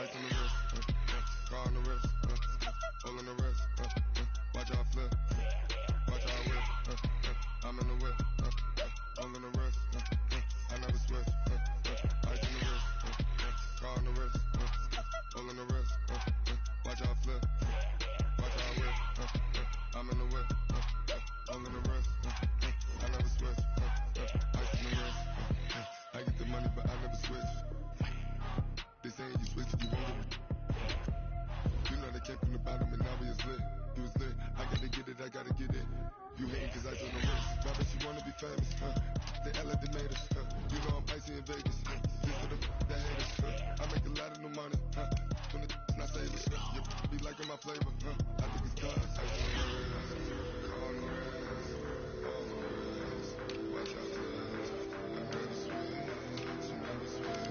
Ice on the wrist, car on the wrist, all on the wrist, watch how I flip, watch how I whip, I'm in the whip, all in the wrist, I never switch, ice on the wrist, car on the wrist, all on the wrist, watch how I flip, watch how I whip, I'm in the whip, all in the wrist, I never switch, ice on the wrist, I get the money but I never switch. They saying you switch, you won't get it. You know they came from the bottom and now we is lit. You was lit, I gotta get it, I gotta get it. You hating cause I told the wrist. Why bet you wanna be famous, They act like they made us, You know I'm icy in Vegas, Just for the that haters, I make a lot of new money, When the not savers, You be liking my flavor, I think it's cause ice on the wrist, car on the wrist, all on the wrist, watch out for this. I never switch, you never switch.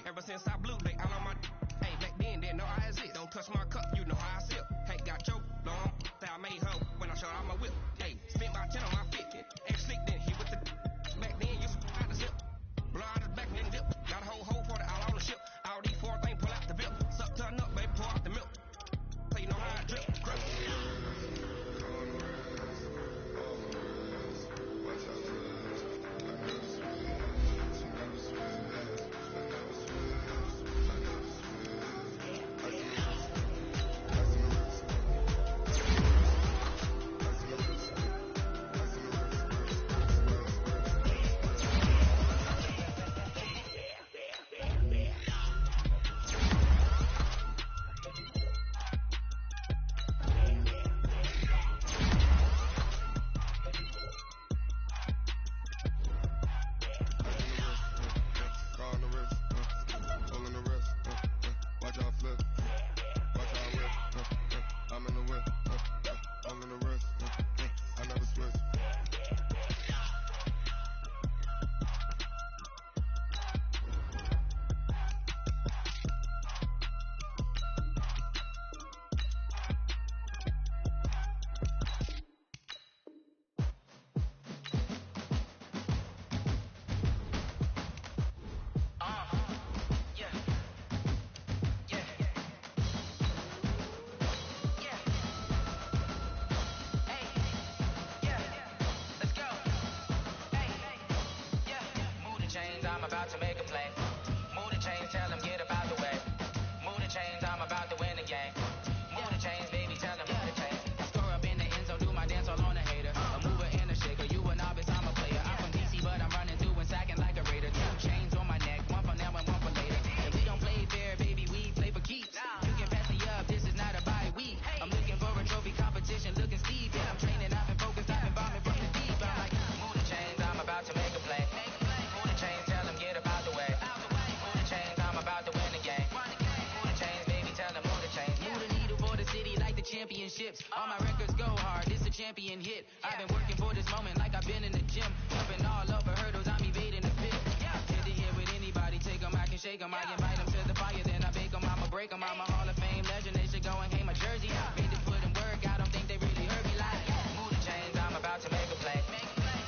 Ever since I blew, they all on my. Hey, back then, didn't know I exist. Don't touch my cup, you know how I sip. Hey, got choked, long. That I made her when I showed out my whip. Hey, spent about 10 on my 50. Ex slick, then he with the. Back then, used to out the zip. Blow out the back, then dip. Got a whole hole for the out on the ship. All these four things, pull out the bip. Suck, turn up, baby, pour out the milk. So you know how I drip. Crush. I'm about to make a play. Move the chains, tell them get about the way. Move the chains, I'm about to win the game. Move the chains, baby, tell them move the chains. Score up in the end zone, do my dance all on a hater. A mover and a shaker, you a novice, I'm a player. I'm from DC, but I'm running through and sacking like a raider. 2 chains on my neck, one for now and one for later. And we don't play fair, baby, we play for keeps. You can pass me up, this is not a bye week. I'm looking for a trophy competition, looking steep. Yeah, I'm training, I've been focused, I've been bombing from the deep. I'm like, move the chains, I'm about to make a play. Move the chains, tell them get about the way. Move the chains, I'm about to win the game. Move the chains, baby, tell them move the chains. Move the needle for the city like the championships. All my records go hard, this a champion hit. I've been working for this moment like I've been in the gym. Jumping all over hurdles, I'm evading the fit. Hit the hit with anybody, take them, I can shake them. I invite them to the fire, then I bake them, I'ma break them. I'm a Hall of Fame legend, they should go and hang my jersey. Made the foot and work, I don't think they really heard me like. Move the chains, I'm about to make a play.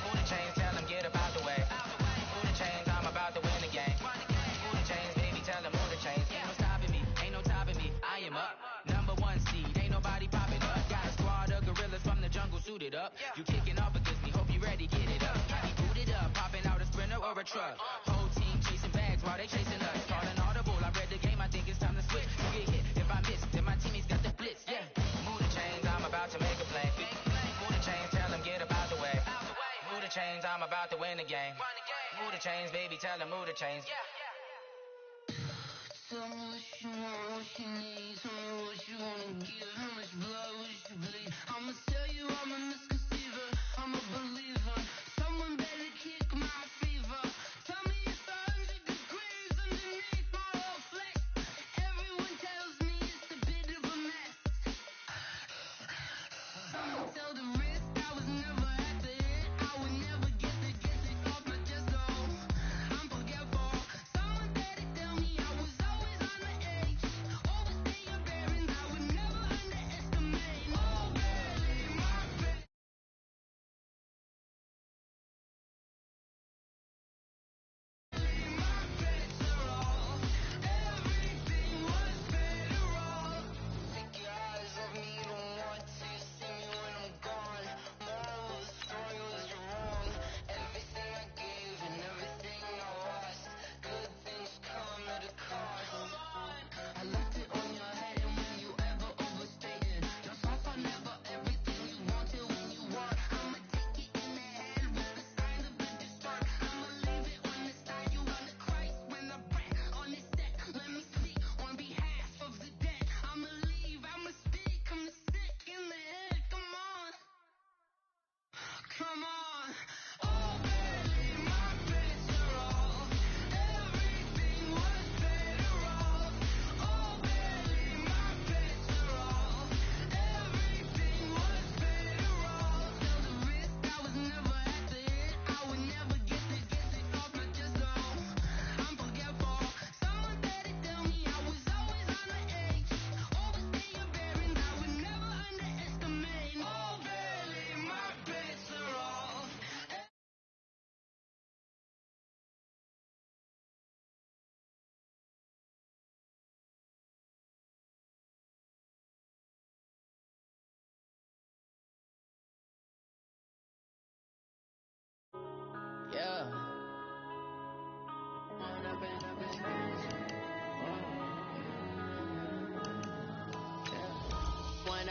Move the chains, tell them get about the way. Move the chains, I'm about to win the game. Move the chains, baby, tell them move the chains. Ain't no stopping me, ain't no topping me. I am up, number 1 seed, ain't nobody popping up. Got a squad of gorillas from the jungle suited up. You kicking off against me, hope you ready, get it up. I be booted up, popping out a sprinter or a truck. Whole team chasing bags while they chasing us. Calling audible, I read the game, I think it's time to switch. You get hit, if I miss, then my teammates got the blitz. Yeah, move the chains, I'm about to make a play. Move the chains, tell them get about the way. Move the chains, I'm about to win the game. Move the chains, baby, tell them move the chains. Tell me what you want, what you need. Tell me what you wanna give. How much blood would you bleed? I'ma tell you I'm a misconceiver. I'm a believer. Someone better kick my fever. Tell me it's 100 degrees underneath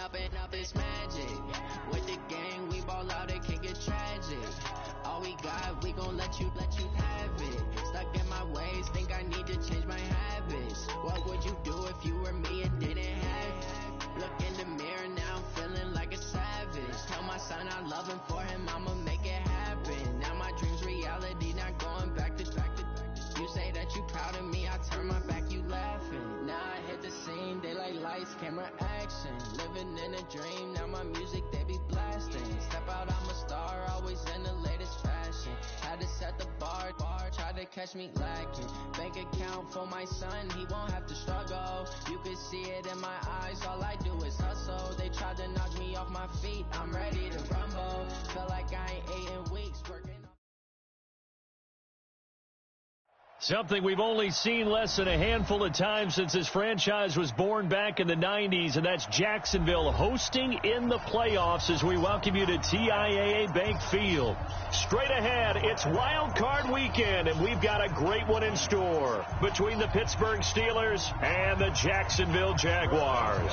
up this magic. With the gang, we ball out, it can get tragic. All we got, we gon' let you have it. Stuck in my ways, think I need to change my habits. What would you do if you were me and didn't have it? Look in the mirror now, I'm feeling like a savage. Tell my son I love him, for him I'ma make it happen. Now my dream's reality, not going back to. You say that you proud of me, I turn my back, you laughing. Now I hit the scene, daylight lights, camera action. Living in a dream, now my music they be blasting. Step out, I'm a star, always in the latest fashion. Had to set the bar, try to catch me lacking. Bank account for my son, he won't have to struggle. You can see it in my eyes, all I do is hustle. They tried to knock me off my feet, I'm ready to rumble. Feel like I ain't ate in weeks, working. Something we've only seen less than a handful of times since this franchise was born back in the 90s, and that's Jacksonville hosting in the playoffs as we welcome you to TIAA Bank Field. Straight ahead, it's Wild Card Weekend, and we've got a great one in store between the Pittsburgh Steelers and the Jacksonville Jaguars.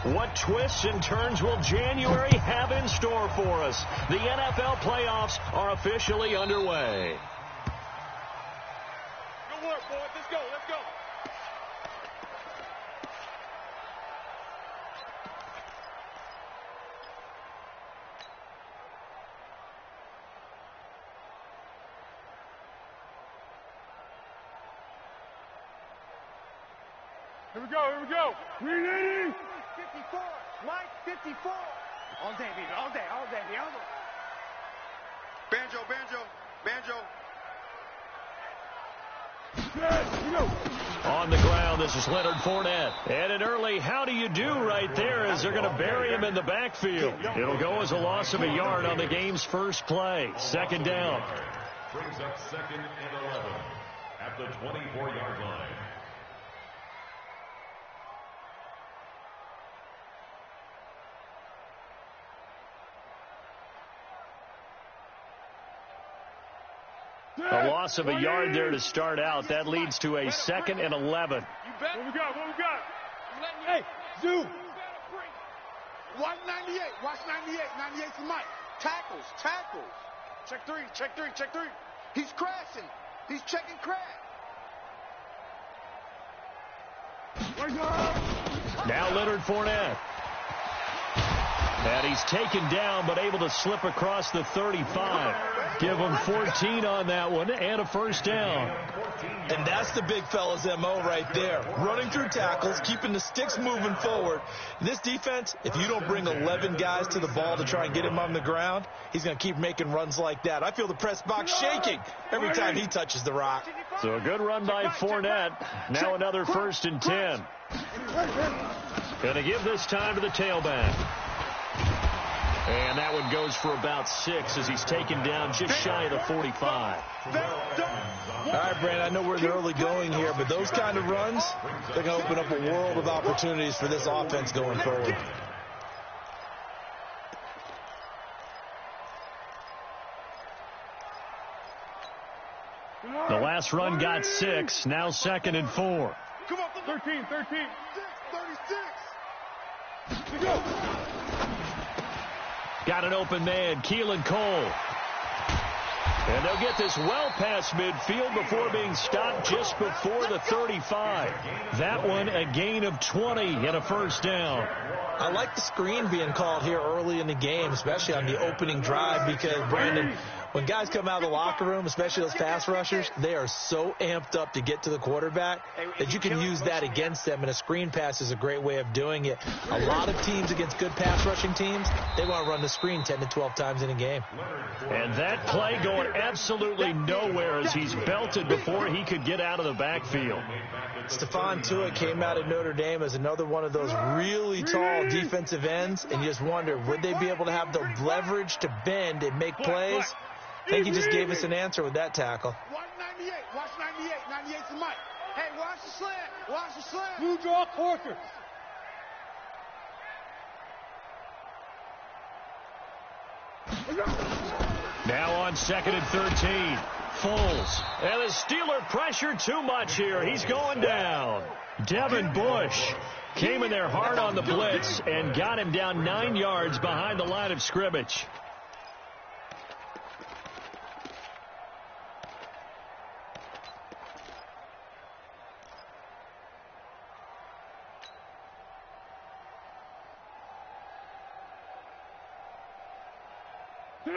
What twists and turns will January have in store for us? The NFL playoffs are officially underway. Good work, boys. Let's go. Let's go. Here we go. Here we go. Ready? 54, Mike, 54. All day, baby, all day, all day, all day. Banjo, banjo, banjo. On the ground, this is Leonard Fournette. And an early how do you do right there as they're going to bury him in the backfield. It'll go as a loss of a yard on the game's first play. Second down. Brings up 2nd and 11 at the 24-yard line. A loss of a yard there to start out. That leads to a 2nd and 11. What we got? What we got? Hey, Zoo. Watch 98. Watch 98. 98 to Mike. Tackles. Tackles. Check three. Check three. Check three. He's crashing. He's checking crash. Now Leonard Fournette. And he's taken down but able to slip across the 35. Give him 14 on that one and a first down. And that's the big fella's MO right there. Running through tackles, keeping the sticks moving forward. This defense, if you don't bring 11 guys to the ball to try and get him on the ground, he's going to keep making runs like that. I feel the press box shaking every time he touches the rock. So a good run by Fournette. Now another 1st and 10. Going to give this time to the tailback. And that one goes for about 6 as he's taken down just shy of the 45. All right, Brandon, I know we're in the early going here, but those kind of runs, they're going to open up a world of opportunities for this offense going forward. The last run got 6, now 2nd and 4. Come on, 13. 36. Let's go. Got an open man, Keelan Cole. And they'll get this well past midfield before being stopped just before the 35. That one a gain of 20 and a first down. I like the screen being called here early in the game, especially on the opening drive, because, Brandon, when guys come out of the locker room, especially those pass rushers, they are so amped up to get to the quarterback that you can use that against them, and a screen pass is a great way of doing it. A lot of teams against good pass rushing teams, they want to run the screen 10 to 12 times in a game. And that play going absolutely nowhere as he's belted before he could get out of the backfield. Stephon Tuitt came out of Notre Dame as another one of those really tall defensive ends, and you just wonder, would they be able to have the leverage to bend and make plays? I think he just gave us an answer with that tackle. Watch 98. Watch 98. 98 to Mike. Hey, watch the slant. Watch the slant. Blue draw Corker. Now on 2nd and 13. Foles. And the Steeler pressure too much here. He's going down. Devin Bush Came in there hard on the blitz and got him down 9 yards behind the line of scrimmage.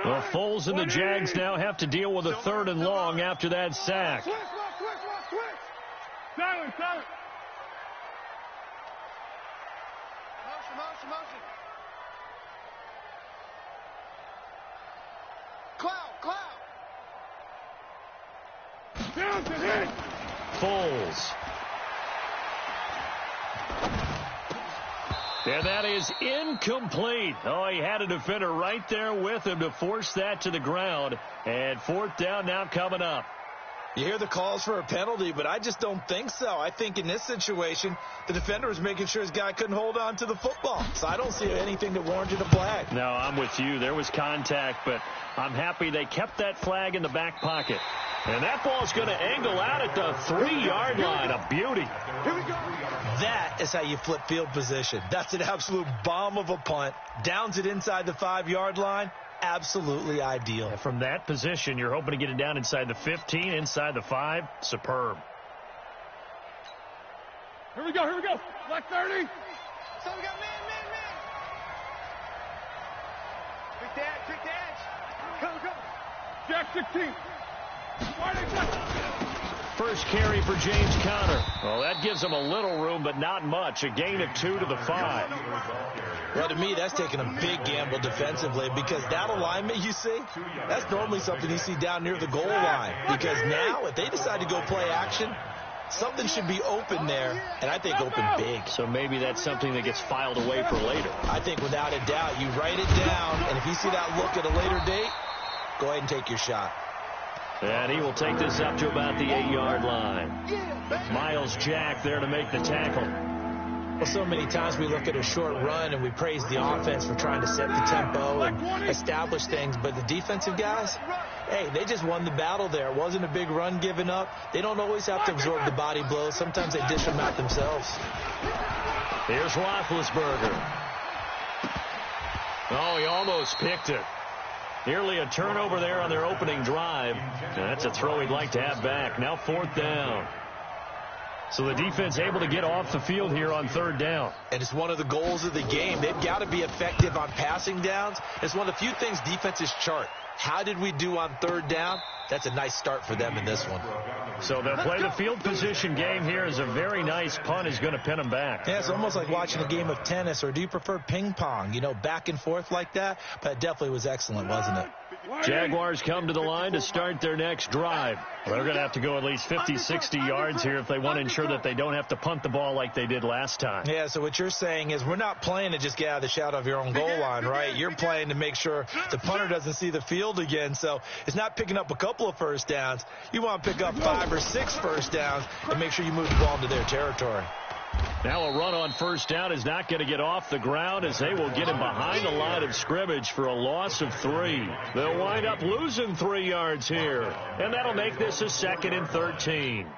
Well, Foles and the Jags now have to deal with a 3rd and long after that sack. Switch. Silence. Motion. Cloud. Down to hit. Foles. And that is incomplete. Oh, he had a defender right there with him to force that to the ground. And 4th down now coming up. You hear the calls for a penalty, but I just don't think so. I think in this situation, the defender was making sure his guy couldn't hold on to the football. So I don't see anything that warranted a flag. No, I'm with you. There was contact, but I'm happy they kept that flag in the back pocket. And that ball's going to angle out at the 3-yard line. A beauty. Here we go. That is how you flip field position. That's an absolute bomb of a punt. Downs it inside the 5-yard line. Absolutely ideal. And from that position, you're hoping to get it down inside the 15, inside the 5. Superb. Here we go. Black 30. So we got man. Trick the edge. Go. Jack 16. First carry for James Conner. Well, that gives him a little room, but not much. A gain of 2 to the 5. Well, to me, that's taking a big gamble defensively because that alignment you see, that's normally something you see down near the goal line. Because now, if they decide to go play action, something should be open there, and I think open big. So maybe that's something that gets filed away for later. I think without a doubt, you write it down, and if you see that look at a later date, go ahead and take your shot. And he will take this up to about the 8-yard line. Miles Jack there to make the tackle. Well, so many times we look at a short run and we praise the offense for trying to set the tempo and establish things. But the defensive guys, hey, they just won the battle there. It wasn't a big run given up. They don't always have to absorb the body blows. Sometimes they dish them out themselves. Here's Roethlisberger. Oh, he almost picked it. Nearly a turnover there on their opening drive. That's a throw he'd like to have back. Now 4th down. So the defense able to get off the field here on 3rd down. And it's one of the goals of the game. They've got to be effective on passing downs. It's one of the few things defenses chart. How did we do on 3rd down? That's a nice start for them in this one. So they'll play the field position game here as a very nice punt is going to pin them back. Yeah, it's almost like watching a game of tennis, or do you prefer ping pong? You know, back and forth like that? But it definitely was excellent, wasn't it? Jaguars come to the line to start their next drive. Well, they're going to have to go at least 50, 60 yards here if they want to ensure that they don't have to punt the ball like they did last time. Yeah, so what you're saying is we're not playing to just get out of the shadow of your own goal line, right? You're playing to make sure the punter doesn't see the field again. So it's not picking up a couple of first downs. You want to pick up 5 or 6 first downs and make sure you move the ball into their territory. Now a run on 1st down is not going to get off the ground as they will get him behind the line of scrimmage for a loss of 3. They'll wind up losing 3 yards here, and that'll make this a 2nd and 13.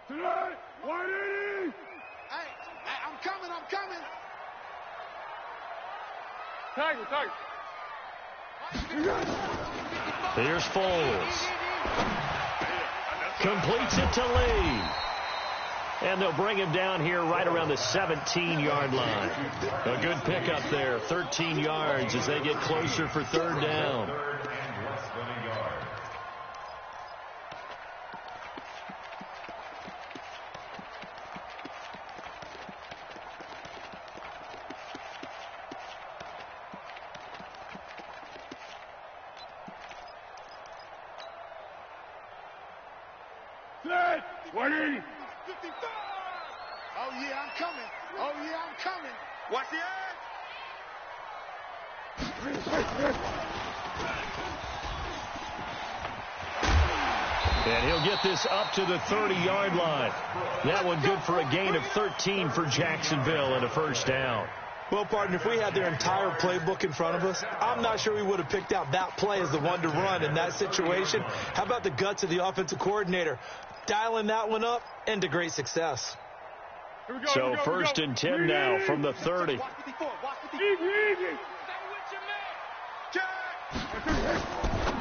Tonight, 180. Hey, I'm coming. Tiger. Here's Foles. Completes it to Lee. And they'll bring him down here right around the 17-yard line. A good pickup there, 13 yards as they get closer for 3rd down. Set. 180. 55. Oh, yeah, I'm coming. Watch the edge. And he'll get this up to the 30-yard line. That one good for a gain of 13 for Jacksonville and a 1st down. Well, partner, if we had their entire playbook in front of us, I'm not sure we would have picked out that play as the one to run in that situation. How about the guts of the offensive coordinator dialing that one up into great success? So first and 10 now from the 30.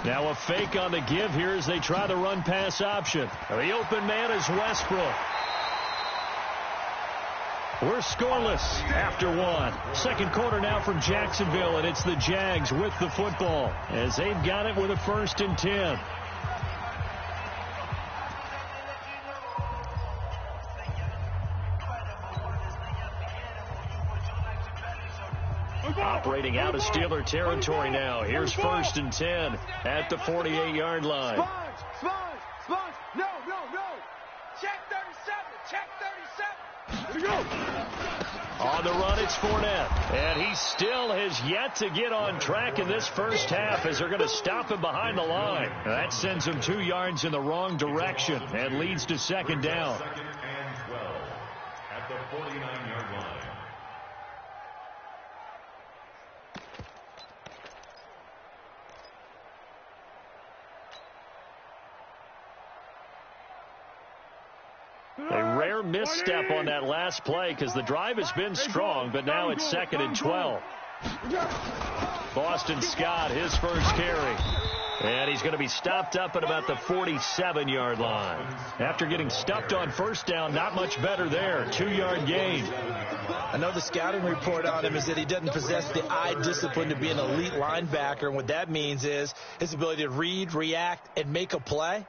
Now a fake on the give here as they try the run-pass option. The open man is Westbrook. We're scoreless after one. Second quarter now from Jacksonville, and it's the Jags with the football as they've got it with a first and 10. Operating out of Steeler territory now. Here's first and 10 at the 48-yard line. Sponge. No. Check 37. Check 37. Here we go. On the run, it's Fournette. And he still has yet to get on track in this first half as they're going to stop him behind the line. That sends him 2 yards in the wrong direction and leads to second down. Second and 12 at the 49-yard line. A rare misstep on that last play because the drive has been strong, but now it's second and 12. Boston Scott, his first carry. And he's going to be stopped up at about the 47-yard line. After getting stuffed on first down, not much better there. 2-yard gain. I know the scouting report on him is that he doesn't possess the eye discipline to be an elite linebacker. And what that means is his ability to read, react, and make a play.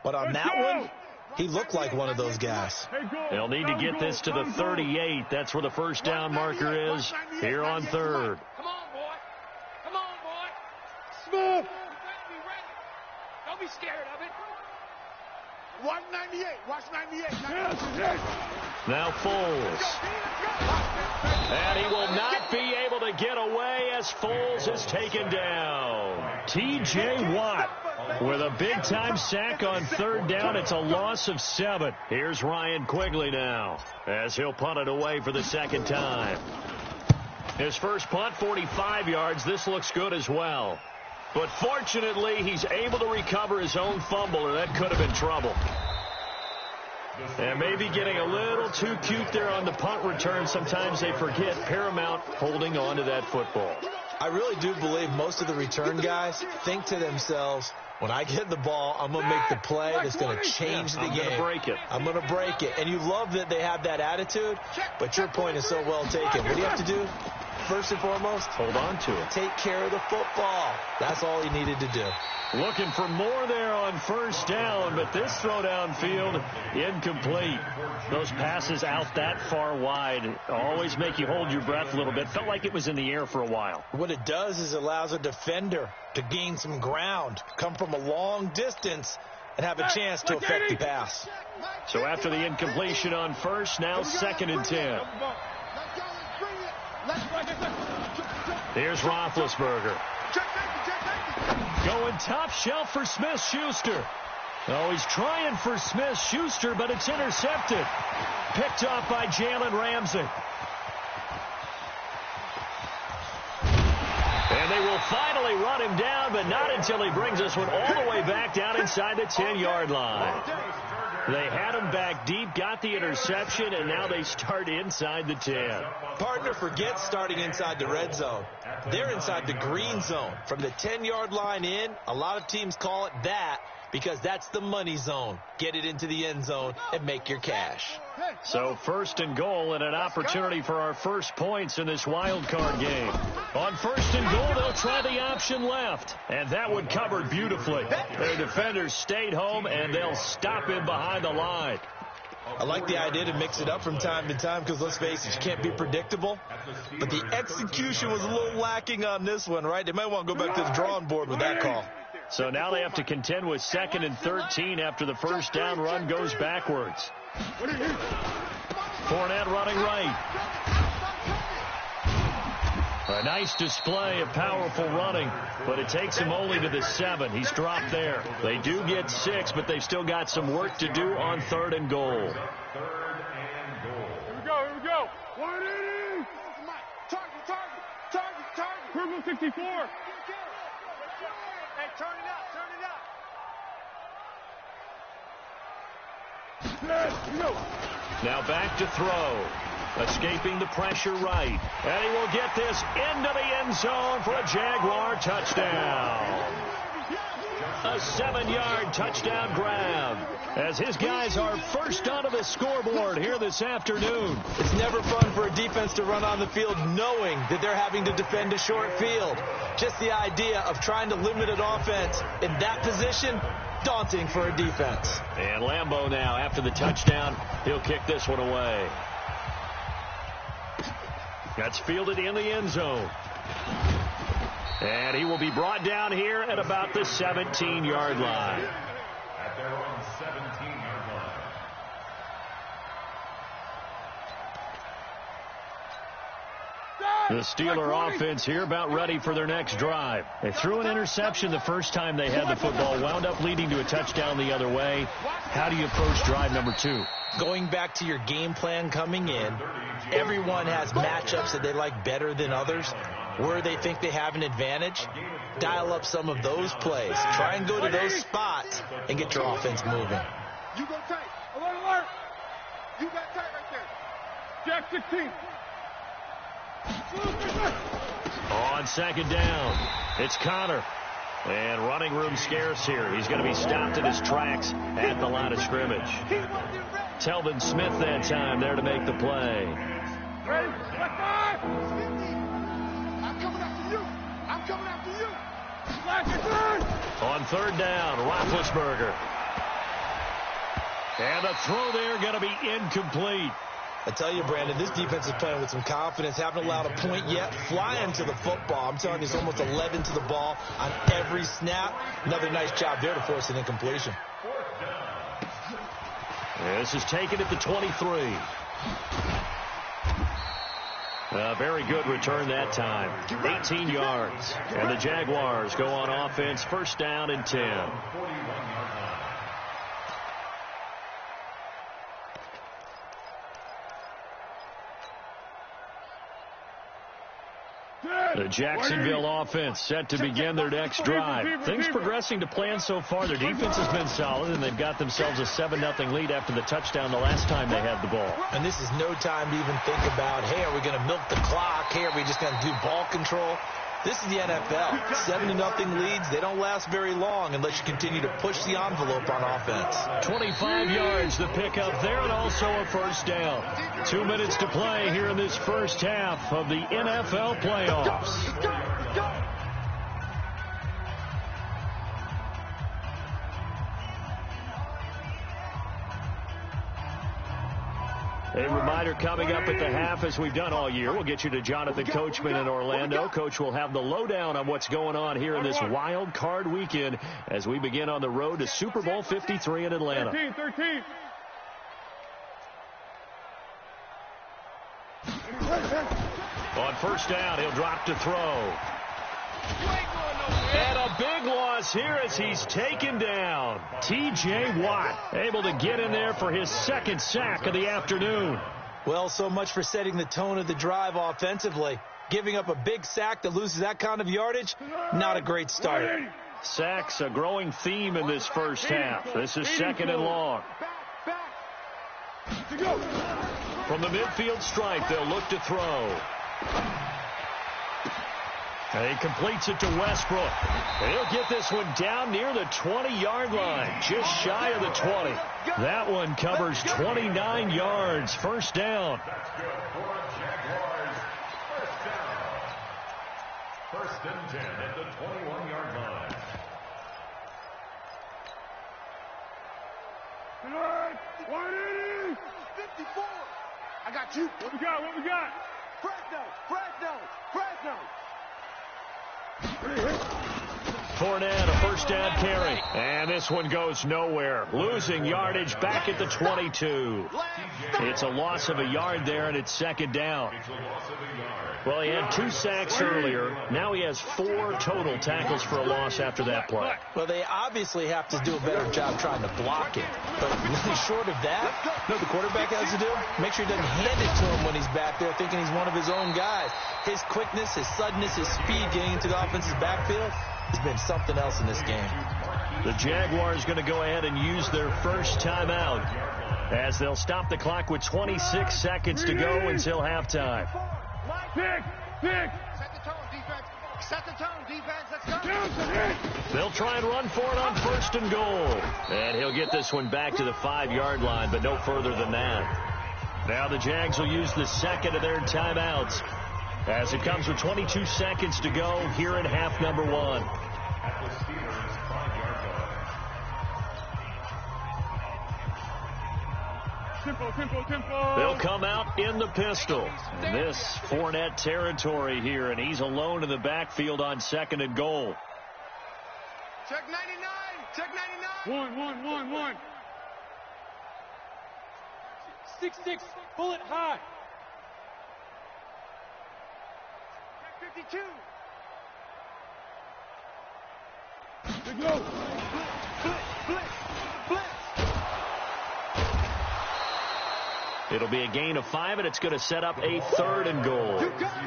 But on that one, he looked like one of those guys. They'll need to get this to the 38. That's where the first down marker is here on third. Come on, boy. Come on, boy. Smooth. Be ready. Don't be scared of it. Watch 98. Watch 98. Now Foles. And he will not be able to get away as Foles is taken down. T.J. Watt with a big-time sack on third down. It's a loss of 7. Here's Ryan Quigley now as he'll punt it away for the second time. His first punt, 45 yards. This looks good as well. But fortunately, he's able to recover his own fumble, or that could have been trouble. And maybe getting a little too cute there on the punt return. Sometimes they forget paramount holding on to that football. I really do believe most of the return guys think to themselves, when I get the ball, I'm going to make the play that's going to change the game. I'm going to break it. I'm going to break it. And you love that they have that attitude, but your point is so well taken. What do you have to do? First and foremost, hold on to it. Take care of the football. That's all he needed to do. Looking for more there on first down, but this throw downfield incomplete. Those passes out that far wide always make you hold your breath a little bit. Felt like it was in the air for a while. What it does is it allows a defender to gain some ground, come from a long distance, and have a chance to affect the pass. So after the incompletion on first, now second and 10. Here's Roethlisberger. Going top shelf for Smith-Schuster. Oh, he's trying for Smith-Schuster, but it's intercepted. Picked off by Jalen Ramsey. And they will finally run him down, but not until he brings this one all the way back down inside the 10-yard line. They had him back deep, got the interception, and now they start inside the 10. Partner, forget starting inside the red zone. They're inside the green zone. From the 10-yard line in, a lot of teams call it that because that's the money zone. Get it into the end zone and make your cash. So first and goal and an opportunity for our first points in this wild card game. On first and goal, they'll try the option left. And that one covered beautifully. Their defenders stayed home, and they'll stop him behind the line. I like the idea to mix it up from time to time because, let's face it, you can't be predictable. But the execution was a little lacking on this one, right? They might want to go back to the drawing board with that call. So now they have to contend with 2nd and 13 after the first down run goes backwards. Fournette running right. A nice display of powerful running, but it takes him only to the 7. He's dropped there. They do get 6, but they've still got some work to do on 3rd and goal. Here we go. 180. 64. Hey, turn it up, turn it up. Now back to throw. Escaping the pressure right. And he will get this into the end zone for a Jaguar touchdown. A 7-yard touchdown grab as his guys are first onto the scoreboard here this afternoon. It's never fun for a defense to run on the field knowing that they're having to defend a short field. Just the idea of trying to limit an offense in that position, daunting for a defense. And Lambeau now, after the touchdown, he'll kick this one away. That's fielded in the end zone. And he will be brought down here at about the 17-yard line. At their own 17-yard line. The Steeler offense here about ready for their next drive. They threw an interception the first time they had the football, wound up leading to a touchdown the other way. How do you approach drive number 2? Going back to your game plan coming in, everyone has matchups that they like better than others, where they think they have an advantage. Dial up some of those plays. Try and go to those spots and get your offense moving. You go tight. Alert, alert. You got tight right there. Jack 16. On second down, it's Connor. And running room scarce here. He's going to be stopped in his tracks at the line of scrimmage. Telvin Smith that time there to make the play. Ready? Left side. I'm coming after you. I'm coming after you. On third down, Roethlisberger. And the throw there going to be incomplete. I tell you, Brandon, this defense is playing with some confidence. Haven't allowed a point yet. Flying to the football. I'm telling you, it's almost 11 to the ball on every snap. Another nice job there to force an incompletion. This is taken at the 23. A very good return that time. 18 yards. And the Jaguars go on offense, first down and 10. The Jacksonville offense set to begin their next drive. Things progressing to plan so far. Their defense has been solid, and they've got themselves a 7-0 lead after the touchdown the last time they had the ball. And this is no time to even think about, hey, are we going to milk the clock? Hey, are we just going to do ball control? This is the NFL. 7-0 leads, they don't last very long unless you continue to push the envelope on offense. 25 yards to pick up there, and also a first down. 2 minutes to play here in this first half of the NFL playoffs. A reminder coming up at the half, as we've done all year. We'll get you to Jonathan Coachman in Orlando. Coach will have the lowdown on what's going on here in this wild card weekend as we begin on the road to Super Bowl 53 in Atlanta. 13. On first down, he'll drop to throw. And a big loss here as he's taken down. T.J. Watt able to get in there for his second sack of the afternoon. Well, so much for setting the tone of the drive offensively. Giving up a big sack that loses that kind of yardage, not a great start. Sacks, a growing theme in this first half. This is second and long. From the midfield stripe, they'll look to throw. And he completes it to Westbrook. And he'll get this one down near the 20-yard line, just shy of the 20. That one covers 29 yards. First down. That's good for Jaguars. First down. First and 10 at the 21-yard line. Good. 180. 54. I got you. What we got? Fresno. Fournette, a first down carry. And this one goes nowhere. Losing yardage back at the 22. It's a loss of a yard there, and it's second down. Well, he had 2 sacks earlier. Now he has 4 total tackles for a loss after that play. Well, they obviously have to do a better job trying to block it. But really short of that, you know what the quarterback has to do? Make sure he doesn't hand it to him when he's back there thinking he's one of his own guys. His quickness, his suddenness, his speed getting into the offensive backfield has been something else in this game. The Jaguars going to go ahead and use their first timeout as they'll stop the clock with 26 seconds to go until halftime. Set the tone, defense. Set the tone, defense. Let's go. They'll try and run for it on first and goal. And he'll get this one back to the 5-yard line, but no further than that. Now the Jags will use the second of their timeouts as it comes with 22 seconds to go here in half number 1. Tempo. They'll come out in the pistol. This Fournette territory here, and he's alone in the backfield on second and goal. Check 99. Check 99. One. 6-6. Pull it high. Check 52. Let's go. Blitz. It'll be a gain of 5, and it's going to set up a third and goal. You got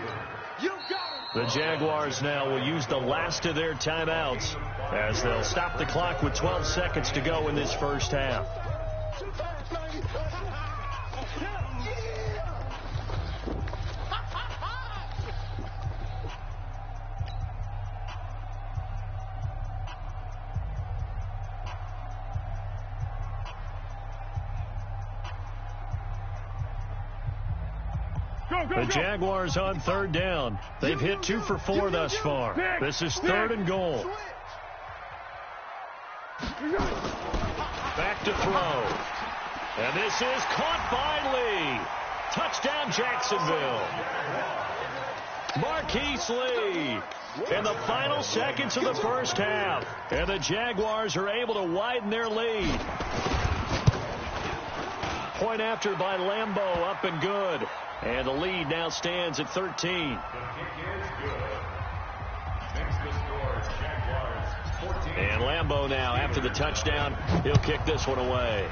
it. The Jaguars now will use the last of their timeouts as they'll stop the clock with 12 seconds to go in this first half. The Jaguars on third down. They've hit 2 for 4 thus far. This is third and goal. Back to throw. And this is caught by Lee. Touchdown, Jacksonville. Marquise Lee in the final seconds of the first half. And the Jaguars are able to widen their lead. Point after by Lambeau, up and good. And the lead now stands at 13. The kick is good. Makes the score Jaguars 14. And Lambeau now, after the touchdown, he'll kick this one away.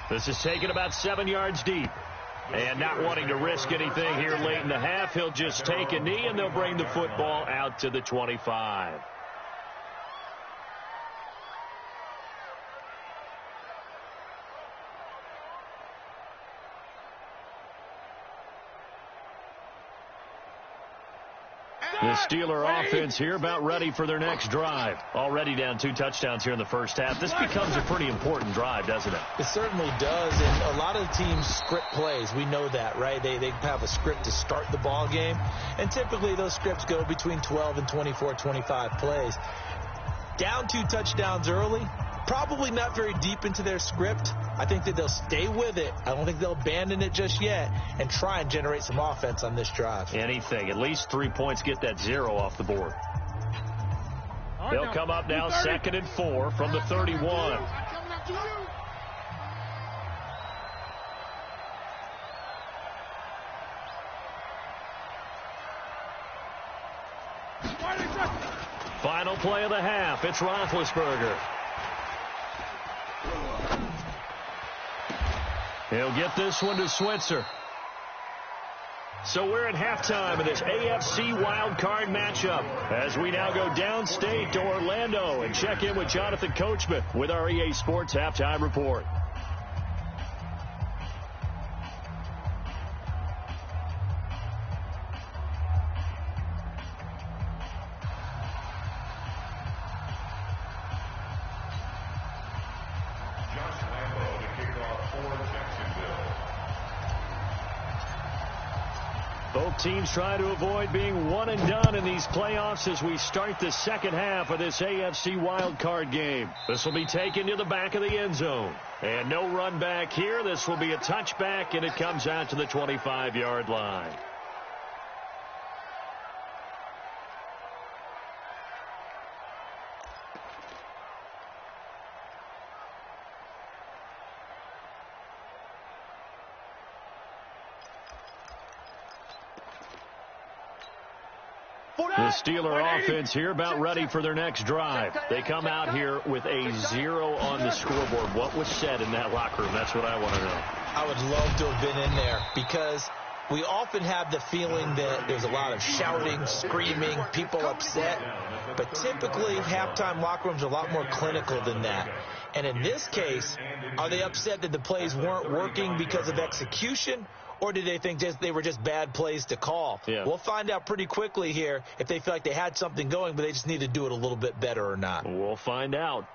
This is taken about 7 yards deep. And not wanting to risk anything here late in the half, he'll just take a knee, and they'll bring the football out to the 25. The Steeler offense here about ready for their next drive. Already down 2 touchdowns here in the first half. This becomes a pretty important drive, doesn't it? It certainly does, and a lot of the teams script plays. We know that, right? They have a script to start the ball game, and typically those scripts go between 12 and 24, 25 plays. Down 2 touchdowns early, probably not very deep into their script. I think that they'll stay with it. I don't think they'll abandon it just yet and try and generate some offense on this drive. Anything. At least 3 points, get that 0 off the board. They'll come up now 2nd and 4 from the 31. Final play of the half. It's Roethlisberger. He'll get this one to Switzer. So we're at halftime of this AFC wildcard matchup as we now go downstate to Orlando and check in with Jonathan Coachman with our EA Sports Halftime Report. Both teams try to avoid being one and done in these playoffs as we start the second half of this AFC wildcard game. This will be taken to the back of the end zone. And no run back here. This will be a touchback, and it comes out to the 25-yard line. The Steeler offense here about ready for their next drive. They come out here with a 0 on the scoreboard. What was said in that locker room? That's what I want to know. I would love to have been in there because we often have the feeling that there's a lot of shouting, screaming, people upset. But typically, halftime locker rooms are a lot more clinical than that. And in this case, are they upset that the plays weren't working because of execution? Or did they think they were just bad plays to call? Yeah. We'll find out pretty quickly here if they feel like they had something going, but they just need to do it a little bit better or not. We'll find out.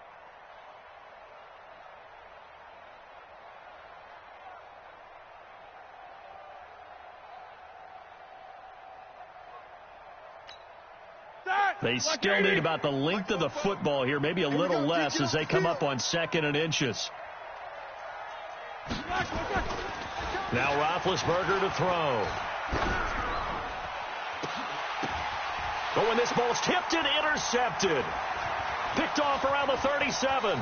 They still need about the length of the football here, maybe a little less as they come up on 2nd and inches. Now Roethlisberger to throw. Oh, and this ball's tipped and intercepted. Picked off around the 37.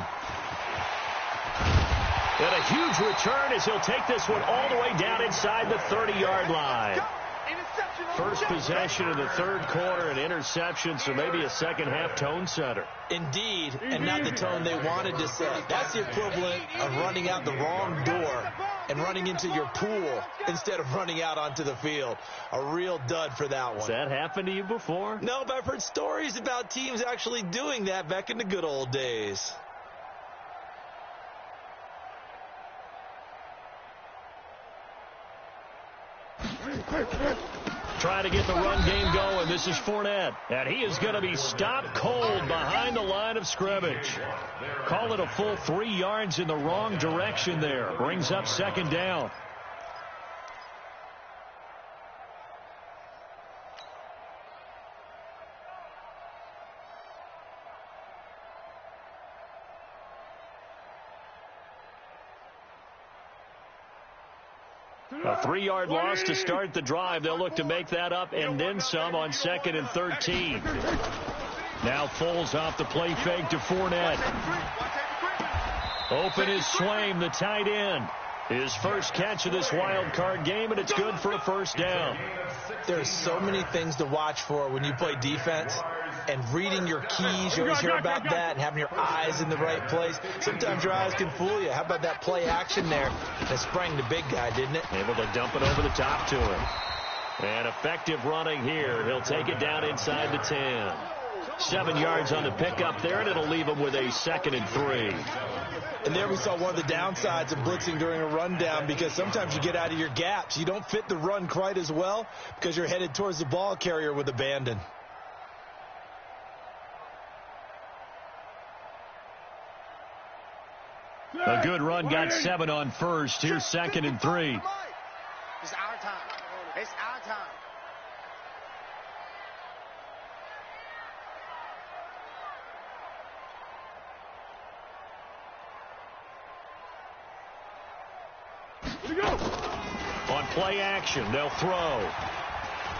And a huge return as he'll take this one all the way down inside the 30-yard line. First possession of the third quarter, an interception, so maybe a second-half tone setter. Indeed, and not the tone they wanted to set. That's the equivalent of running out the wrong door and running into your pool instead of running out onto the field. A real dud for that one. Has that happened to you before? No, but I've heard stories about teams actually doing that back in the good old days. Trying to get the run game going. This is Fournette. And he is going to be stopped cold behind the line of scrimmage. Call it a full 3 yards in the wrong direction there. Brings up 2nd down. A 3-yard loss to start the drive. They'll look to make that up and then some on 2nd and 13. Now Foles off the play fake to Fournette. Open is Swaim, the tight end. His first catch of this wild card game, and it's good for a first down. There's so many things to watch for when you play defense. And reading your keys, you always hear about that, and having your eyes in the right place. Sometimes your eyes can fool you. How about that play action there that sprang the big guy, didn't it? Able to dump it over the top to him. And effective running here. He'll take it down inside the 10. 7 yards on the pickup there, and it'll leave him with a 2nd and 3. And there we saw one of the downsides of blitzing during a rundown, because sometimes you get out of your gaps. You don't fit the run quite as well because you're headed towards the ball carrier with abandon. A good run, got 7 on first. Here's 2nd and 3. It's our time. It's our time. Here we go. On play action, they'll throw.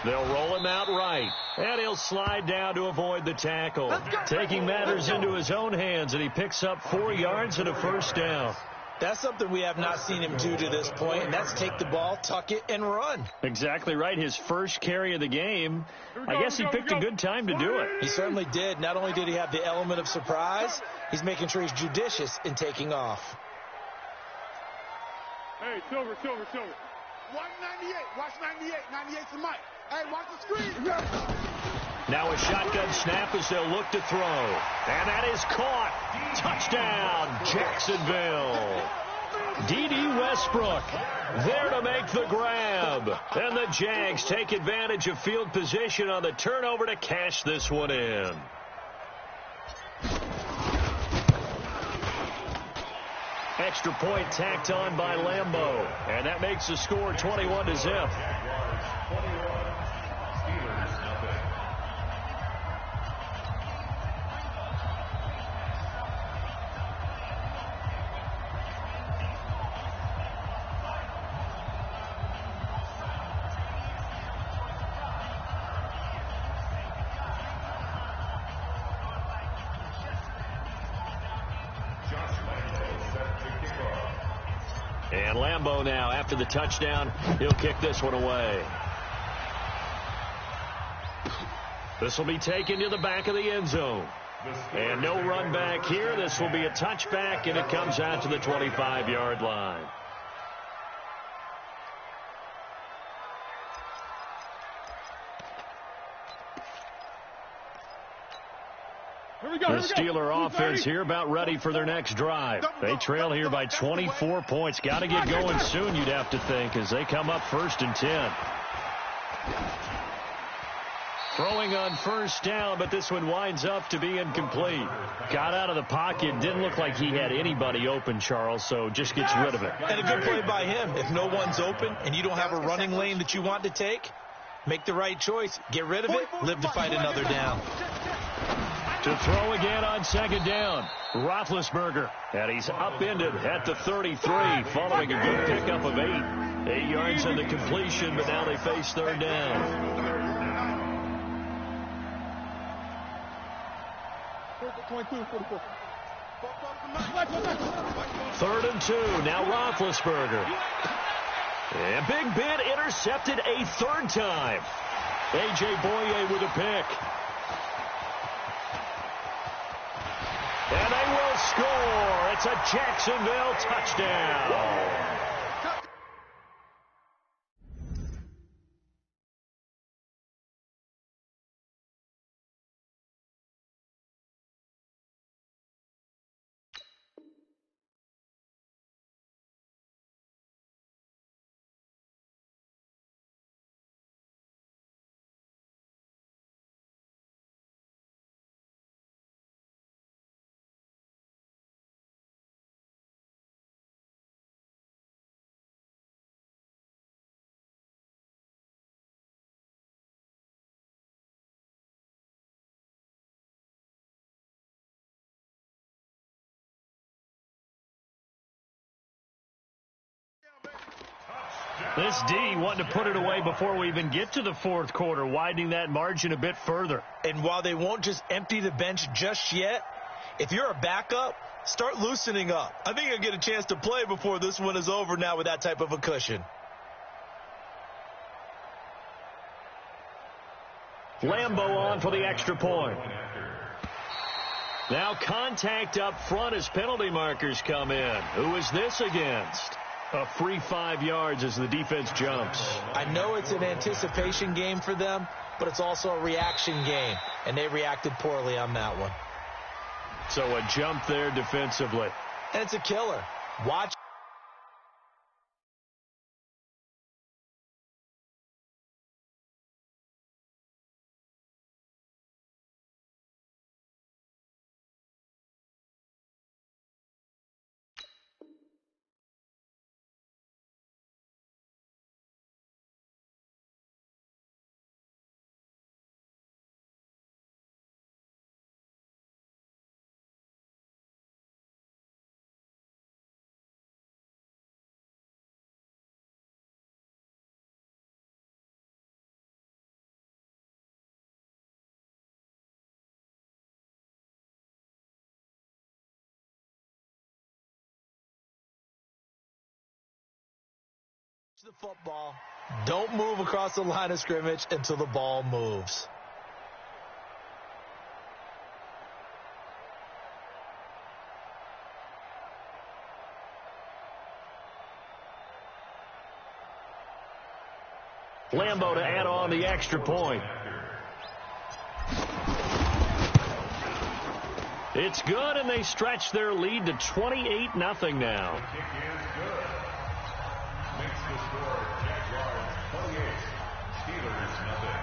They'll roll him out right, and he'll slide down to avoid the tackle. Taking matters into his own hands, and he picks up 4 yards and a first down. That's something we have not seen him do to this point, and that's take the ball, tuck it, and run. Exactly right. His first carry of the game. I guess he picked a good time to do it. He certainly did. Not only did he have the element of surprise, he's making sure he's judicious in taking off. Hey, Silver. 198. Watch 98. 98's the mic. Hey, watch the screen. Now a shotgun snap as they'll look to throw. And that is caught. Touchdown, Jacksonville. D.D. Westbrook there to make the grab. And the Jags take advantage of field position on the turnover to cash this one in. Extra point tacked on by Lambeau. And that makes the score 21-0. And Lambeau now, after the touchdown, he'll kick this one away. This will be taken to the back of the end zone. And no run back here. This will be a touchback, and it comes out to the 25-yard line. The Steeler offense here about ready for their next drive. They trail here by 24 points. Got to get going soon, you'd have to think, as they come up 1st and 10. Throwing on 1st down, but this one winds up to be incomplete. Got out of the pocket. Didn't look like he had anybody open, Charles, so just gets rid of it. And a good play by him. If no one's open and you don't have a running lane that you want to take, make the right choice. Get rid of it. Live to fight another down. To throw again on 2nd down. Roethlisberger. And he's upended at the 33 following a good pickup of 8. 8 yards on the completion, but now they face 3rd down. 3rd and 2. Now Roethlisberger. And Big Ben intercepted a 3rd time. A.J. Boye with a pick. And they will score. It's a Jacksonville touchdown. This D wanting to put it away before we even get to the 4th quarter, widening that margin a bit further. And while they won't just empty the bench just yet, if you're a backup, start loosening up. I think you'll get a chance to play before this one is over now with that type of a cushion. Lambeau on for the extra point. Now contact up front as penalty markers come in. Who is this against? A free 5 yards as the defense jumps. I know it's an anticipation game for them, but it's also a reaction game, and they reacted poorly on that one. So a jump there defensively. And it's a killer. Watch. The football. Don't move across the line of scrimmage until the ball moves. Lambeau to add on the extra point. It's good, and they stretch their lead to 28-0 now. Makes the score Jaguars 28, Steelers nothing.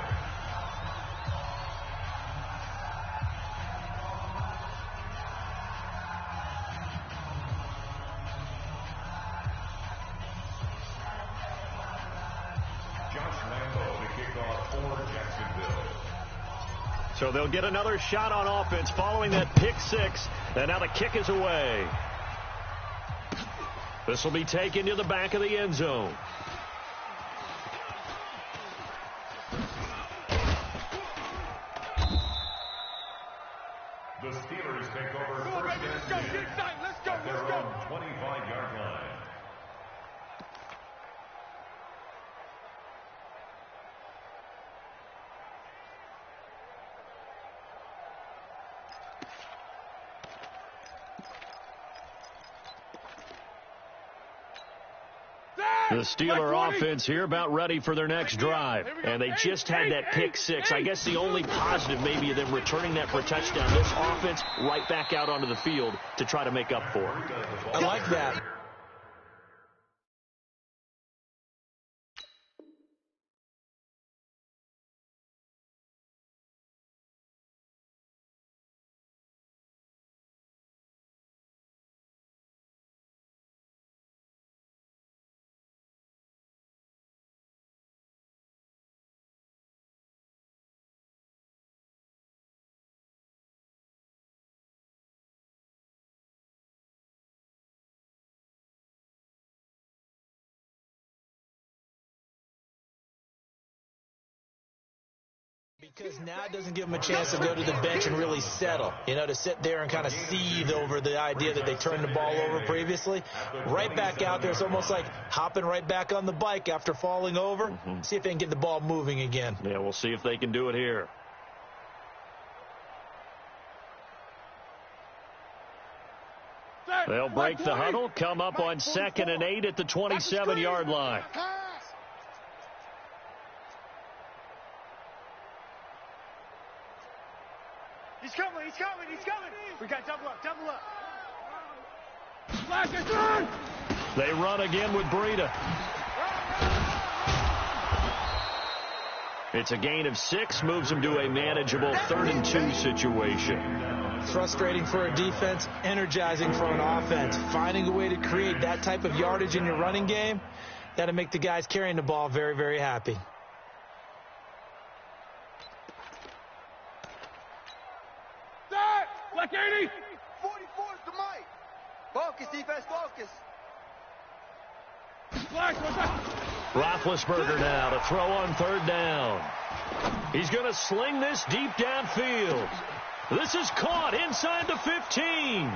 Josh Lambeau to kick off for Jacksonville. So they'll get another shot on offense following that pick 6, and now the kick is away. This will be taken to the back of the end zone. The Steelers take over first and 10 at their own 25-yard line. The Steeler offense here about ready for their next drive. And they just had that pick six. I guess the only positive maybe of them returning that for a touchdown. This offense right back out onto the field to try to make up for it. I like that. Because now it doesn't give them a chance to go to the bench and really settle, to sit there and kind of seethe over the idea that they turned the ball over previously. Right back out there. It's almost like hopping right back on the bike after falling over. See if they can get the ball moving again. Yeah, we'll see if they can do it here. They'll break the huddle, come up on 2nd and 8 at the 27-yard line. He's coming, he's coming, he's coming. We got double up, double up. They run again with Breida. It's a gain of 6, moves them to a manageable 3rd and 2 situation. Frustrating for a defense, energizing for an offense. Finding a way to create that type of yardage in your running game, got to make the guys carrying the ball very, very happy. Black 80! 44 is the mic. Focus, defense, focus. Black, what's up? Roethlisberger now to throw on 3rd down. He's going to sling this deep downfield. This is caught inside the 15.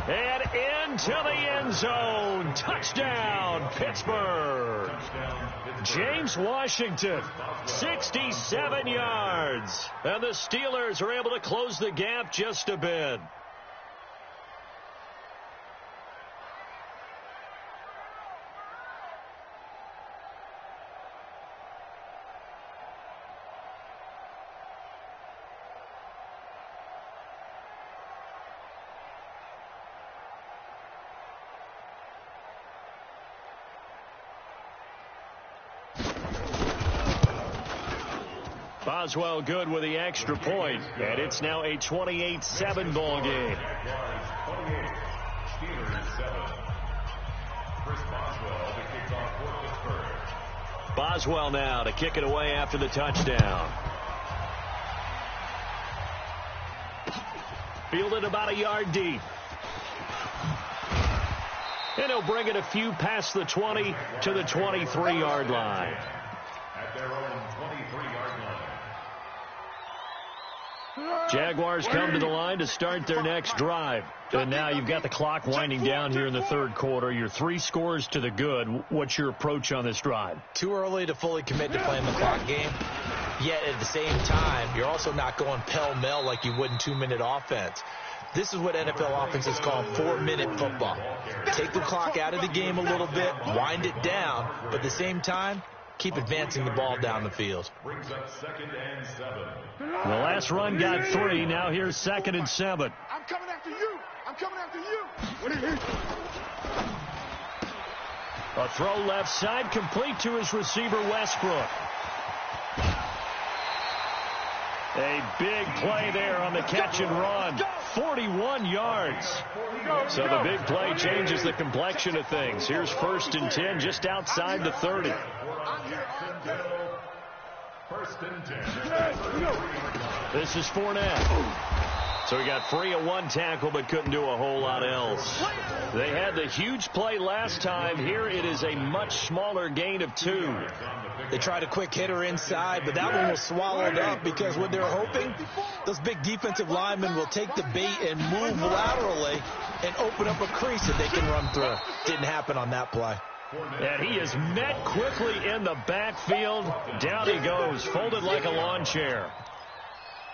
And into the end zone. Touchdown, Pittsburgh. James Washington, 67 yards. And the Steelers are able to close the gap just a bit. Boswell good with the extra point, and it's now a 28-7 ball game. Boswell now to kick it away after the touchdown. Fielded about a yard deep. And he'll bring it a few past the 20 to the 23-yard line. At their own 23-yard line. Jaguars come to the line to start their next drive. And now you've got the clock winding down here in the 3rd quarter. You're 3 scores to the good. What's your approach on this drive? Too early to fully commit to playing the clock game. Yet at the same time, you're also not going pell-mell like you would in 2-minute offense. This is what NFL offenses call 4-minute football. Take the clock out of the game a little bit, wind it down, but at the same time, keep advancing the ball down the field. Brings up 2nd and 7. The last run got 3. Now here's 2nd and 7. I'm coming after you. I'm coming after you. What are you? A throw left side, complete to his receiver, Westbrook. A big play there on the catch and run. 41 yards. So the big play changes the complexion of things. Here's 1st and 10 just outside the 30. First and 10. This is Fournette. So he got free of 1 tackle but couldn't do a whole lot else. They had the huge play last time. Here it is a much smaller gain of 2. They tried a quick hitter inside, but that one was swallowed up because what they're hoping, those big defensive linemen will take the bait and move laterally and open up a crease that they can run through. Didn't happen on that play. And he is met quickly in the backfield. Down he goes, folded like a lawn chair.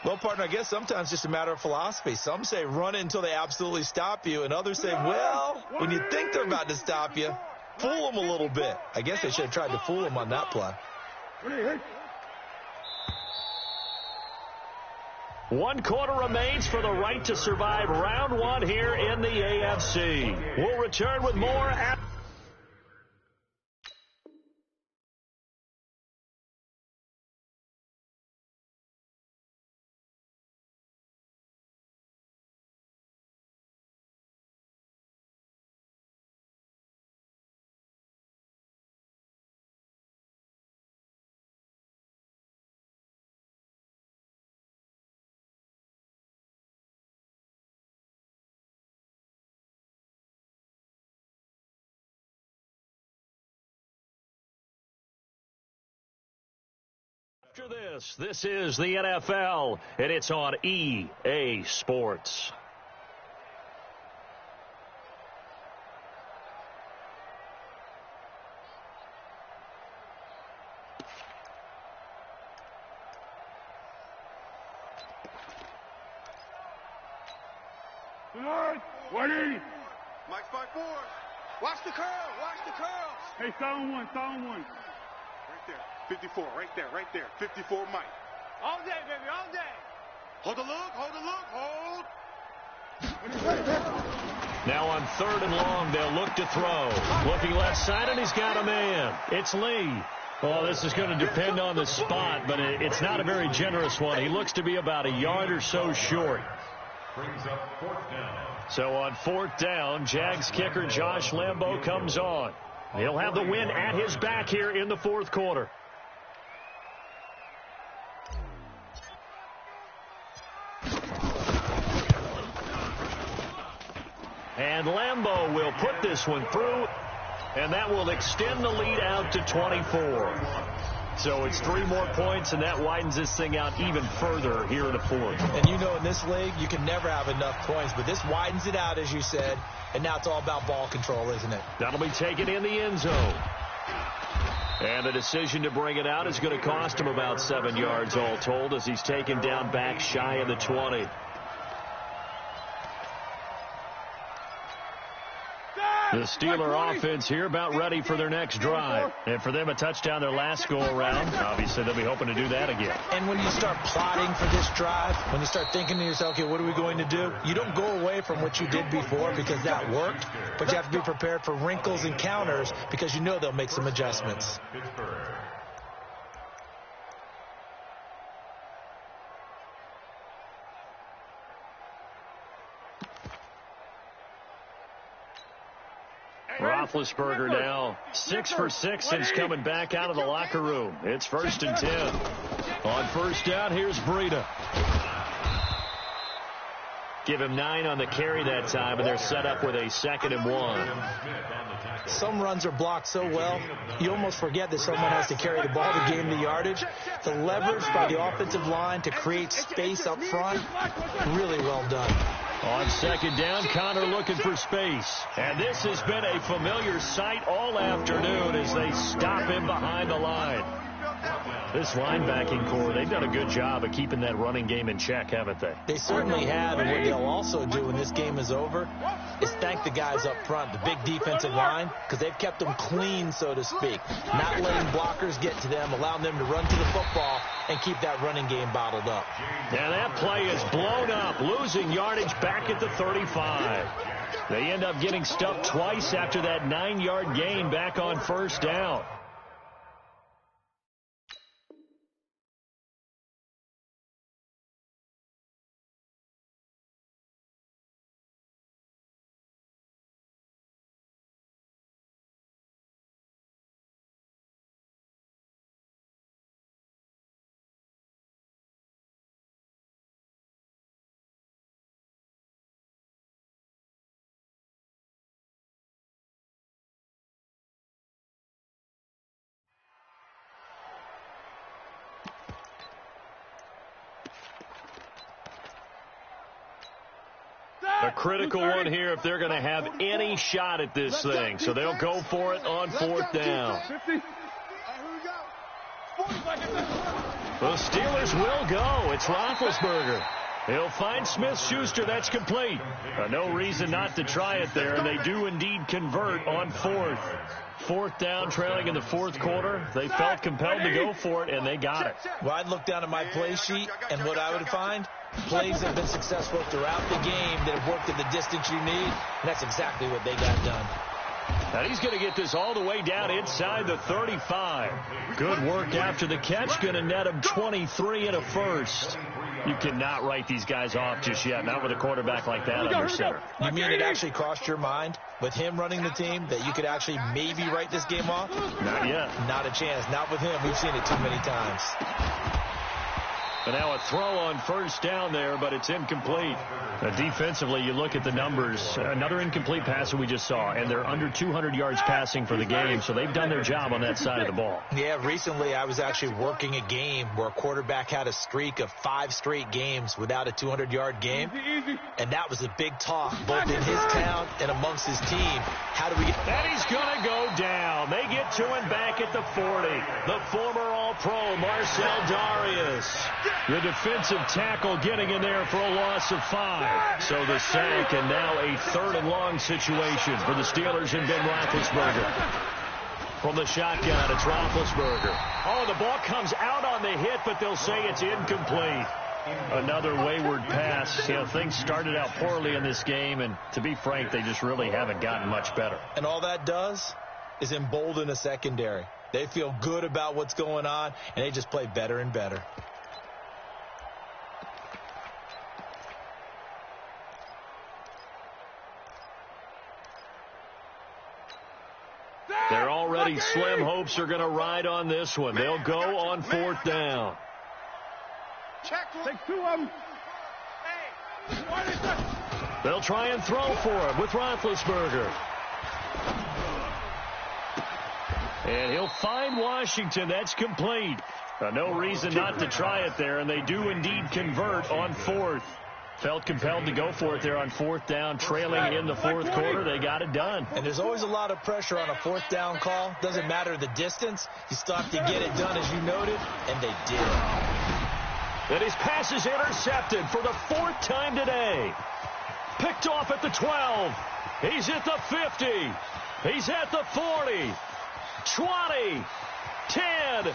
Well, partner, I guess sometimes it's just a matter of philosophy. Some say run until they absolutely stop you, and others say, well, when you think they're about to stop you, fool him a little bit. I guess they should have tried to fool him on that play. 1 quarter remains for the right to survive round 1 here in the AFC. We'll return with more after. After this is the NFL, and it's on EA Sports. Ready? Mike's by 4. Watch the curl. Watch the curls. Hey, sound one. Right there. 54. Right there. 54 Mike. All day, baby. All day. Hold the look. Hold. Now on 3rd and long, they'll look to throw. Looking left side, and he's got a man. It's Lee. Well, this is going to depend on the spot, but it's not a very generous one. He looks to be about a yard or so short. Brings up 4th down. So on 4th down, Jags kicker Josh Lambo comes on. He'll have the win at his back here in the 4th quarter. And Lambo will put this one through, and that will extend the lead out to 24. So it's 3 more points, and that widens this thing out even further here in the 4th. And you know in this league, you can never have enough points, but this widens it out, as you said, and now it's all about ball control, isn't it? That'll be taken in the end zone. And the decision to bring it out is going to cost him about 7 yards all told as he's taken down back shy of the 20. The Steeler offense here about ready for their next drive. And for them, a touchdown their last go-around. Obviously, they'll be hoping to do that again. And when you start plotting for this drive, when you start thinking to yourself, okay, what are we going to do? You don't go away from what you did before because that worked, but you have to be prepared for wrinkles and counters because you know they'll make some adjustments. Roethlisberger now 6 for 6 since coming back out of the locker room. It's 1st and 10. On 1st down, here's Breida. Give him 9 on the carry that time, and they're set up with a 2nd and 1. Some runs are blocked so well, you almost forget that someone has to carry the ball to gain the yardage. The leverage by the offensive line to create space up front, really well done. On 2nd down, Connor looking for space. And this has been a familiar sight all afternoon as they stop him behind the line. This linebacking core, they've done a good job of keeping that running game in check, haven't they? They certainly have, and what they'll also do when this game is over is thank the guys up front, the big defensive line, because they've kept them clean, so to speak. Not letting blockers get to them, allowing them to run to the football and keep that running game bottled up. And that play is blown up, losing yardage back at the 35. They end up getting stuffed twice after that 9-yard gain back on 1st down. A critical one here if they're going to have any shot at this thing. So they'll go for it on 4th down. The Steelers will go. It's Roethlisberger. He'll find Smith-Schuster. That's complete. No reason not to try it there, and they do indeed convert on fourth. Fourth down, trailing in the fourth quarter. They felt compelled to go for it, and they got it. Well, I'd look down at my play sheet, and what I would find, plays have been successful throughout the game that have worked at the distance you need, and that's exactly what they got done. And he's going to get this all the way down inside the 35. Good work after the catch. Going to net him 23 and a first. You cannot write these guys off just yet, not with a quarterback like that under center. You mean it actually crossed your mind with him running the team that you could actually maybe write this game off? Not yet. Not a chance. Not with him. We've seen it too many times. And now a throw on first down there, but it's incomplete. Defensively, you look at the numbers. Another incomplete pass that we just saw, and they're under 200 yards passing for the game, so they've done their job on that side of the ball. Yeah, recently I was actually working a game where a quarterback had a streak of 5 straight games without a 200-yard game, and that was a big talk both in his town and amongst his team. How do we get... And he's going to go down. They get to him back at the 40. The former All-Pro, Marcel Darius. The defensive tackle getting in there for a loss of 5. So the sack, and now a 3rd and long situation for the Steelers and Ben Roethlisberger. From the shotgun, it's Roethlisberger. Oh, the ball comes out on the hit, but they'll say it's incomplete. Another wayward pass. You know, things started out poorly in this game, and to be frank, they just really haven't gotten much better. And all that does is embolden a secondary. They feel good about what's going on, and they just play better and better. They're already slim hopes are going to ride on this one. They'll go on 4th down. Take 2 of them. They'll try and throw for it with Roethlisberger. And he'll find Washington. That's complete. No reason not to try it there, and they do indeed convert on 4th. Felt compelled to go for it there on 4th down, trailing in the 4th quarter. They got it done. And there's always a lot of pressure on a 4th down call. Doesn't matter the distance. You still have to get it done, as you noted, and they did. And his pass is intercepted for the 4th time today. Picked off at the 12. He's at the 50. He's at the 40. 20. 10.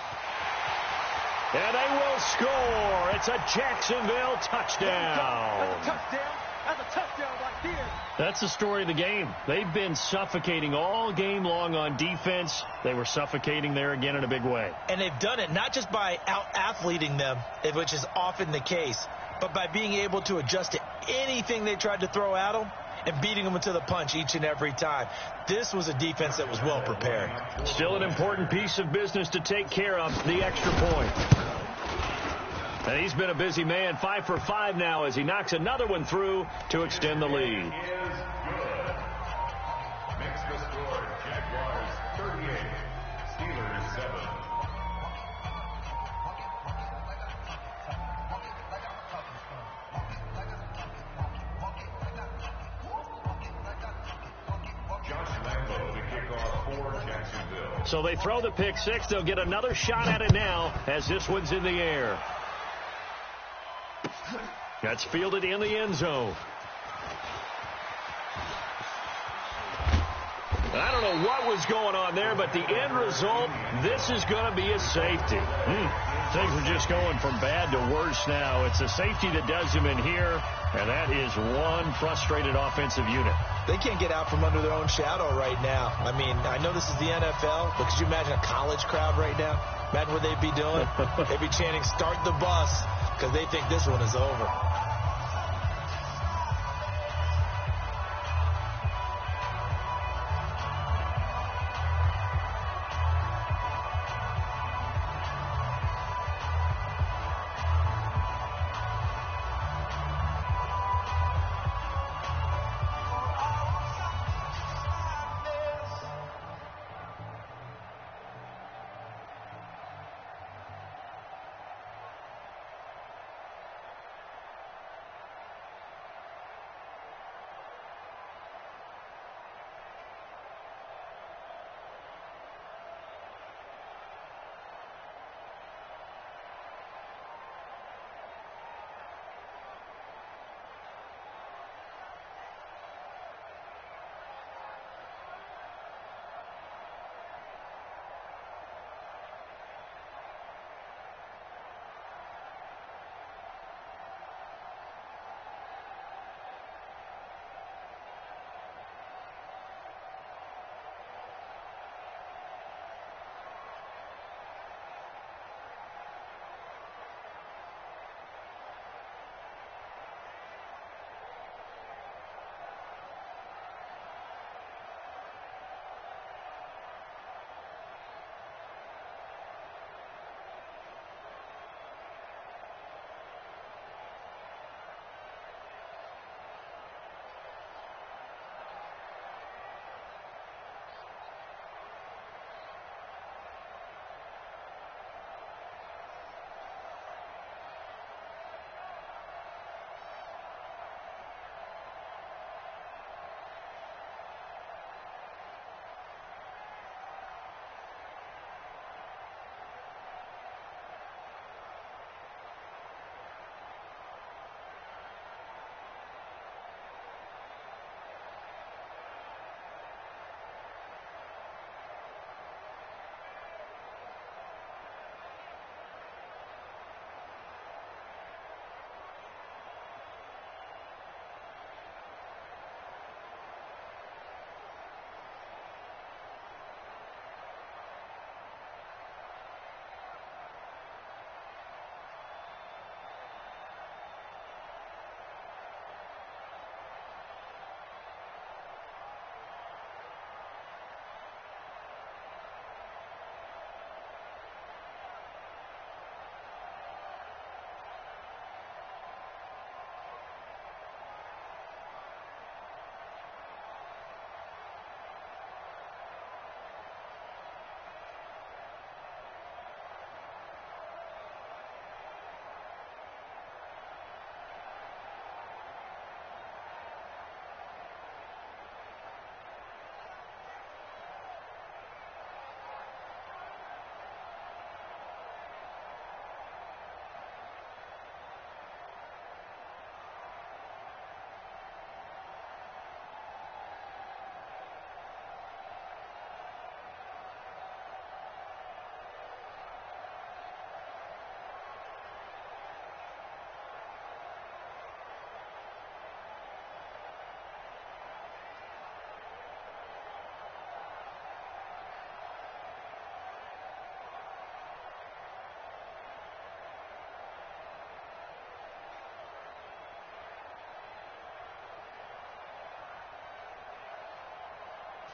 And they will score. It's a Jacksonville touchdown. That's a touchdown. That's a touchdown right there. That's the story of the game. They've been suffocating all game long on defense. They were suffocating there again in a big way. And they've done it not just by out-athleting them, which is often the case, but by being able to adjust to anything they tried to throw at them and beating them to the punch each and every time. This was a defense that was well prepared. Still an important piece of business to take care of, the extra point. And he's been a busy man, 5 for 5 now as he knocks another one through to extend the lead. Makes the score Jaguars 38, Steelers 7. So they throw the pick 6. They'll get another shot at it now as this one's in the air. That's fielded in the end zone. I don't know what was going on there, but the end result, this is going to be a safety. Things are just going from bad to worse now. It's a safety that does him in here, and that is one frustrated offensive unit. They can't get out from under their own shadow right now. I mean, I know this is the NFL, but could you imagine a college crowd right now? Imagine what they'd be doing. They'd be chanting, "Start the bus," because they think this one is over.